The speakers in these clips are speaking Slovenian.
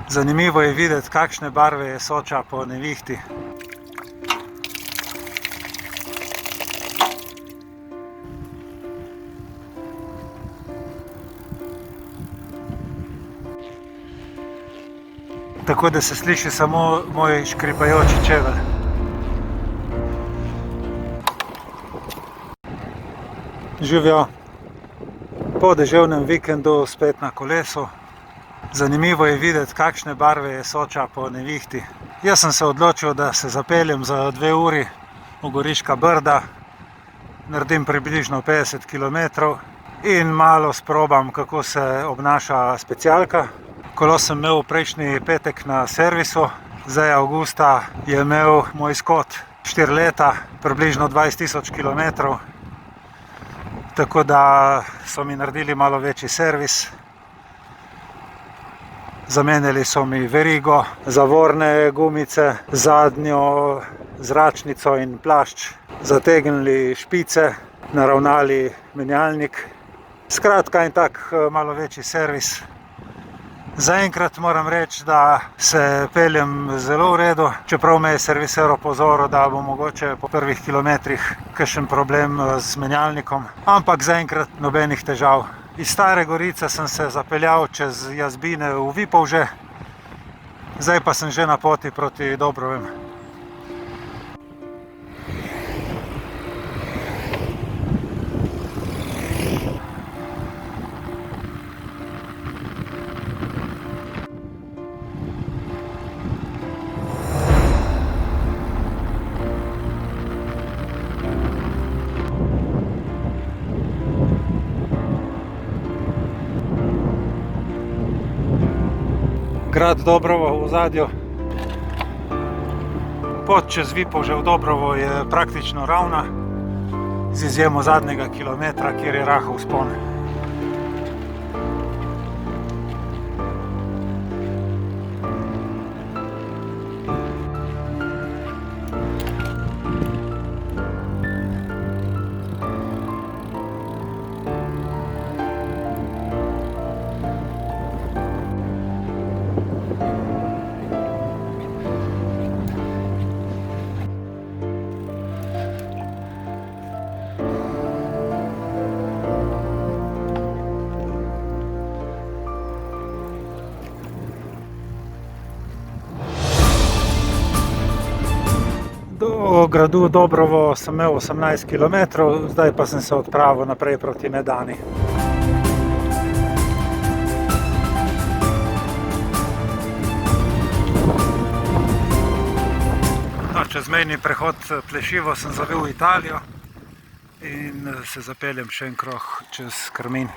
Zanimivo je videti, kakšne barve je Soča po nevihti. Tako da se sliši samo moj škripajoči čevelj. Živjo! Po deževnem vikendu spet na kolesu. Zanimivo je videti, kakšne barve je Soča po nevihti. Jaz sem se odločil, da se zapeljem za 2 uri v Goriška Brda. Naredim približno 50 km in malo sprobam, kako se obnaša specialka. Kolo sem imel prejšnji petek na servisu, zdaj avgusta je imel moj Scott 4 leta, približno 20 000 km. Tako da so mi naredili malo večji servis. Zamenjali so mi verigo, zavorne gumice, zadnjo zračnico in plašč, zategnili špice, naravnali menjalnik. Skratka, en tak malo večji servis. Zaenkrat moram reči, da se peljem zelo v redu, čeprav me je serviser opozoril, da bo mogoče po prvih kilometrih kakšen problem z menjalnikom, ampak zaenkrat nobenih težav. Iz Stare Gorice sem se zapeljal čez Jazbine v Vipavže, zdaj pa sem že na poti proti Dobrovem. Grad Dobrovo v ozadju. Pot čez Vipavže v Dobrovo je praktično ravna, z izjemo zadnjega kilometra, kjer je rahel vzpon. Do gradu Dobrovo sem imel 18 km, zdaj pa sem se odpravil naprej proti Medani. Čez mejni prehod Plešivo sem zavil v Italijo in se zapeljem še en krog čez Krmin.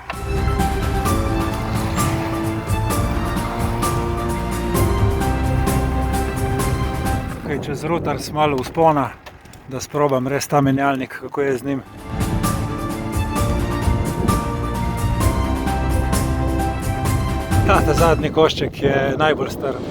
Čez Rutars malo vzpona, da sprobam res ta menjalnik, kako je z njim. Ta zadnji košček je najbolj strm.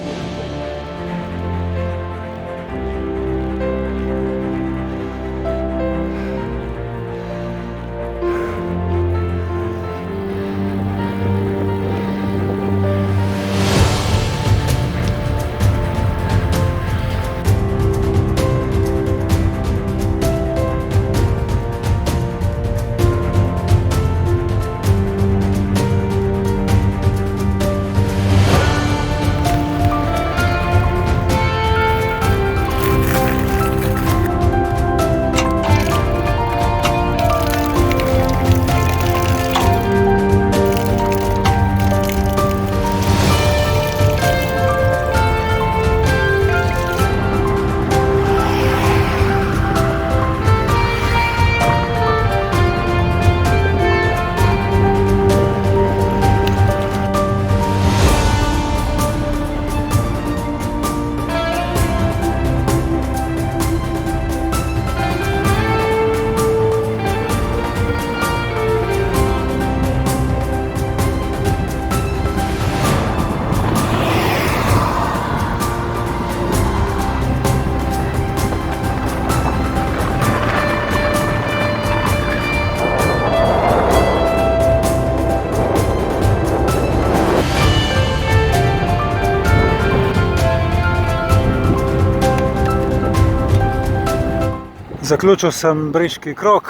Zaključil sem briški krog,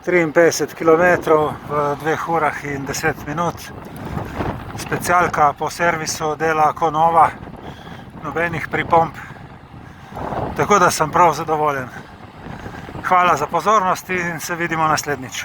53 km v 2 urah in 10 minut. Specialka po servisu dela ko nova, nobenih pripomb, tako da sem prav zadovoljen. Hvala za pozornost in se vidimo naslednjič.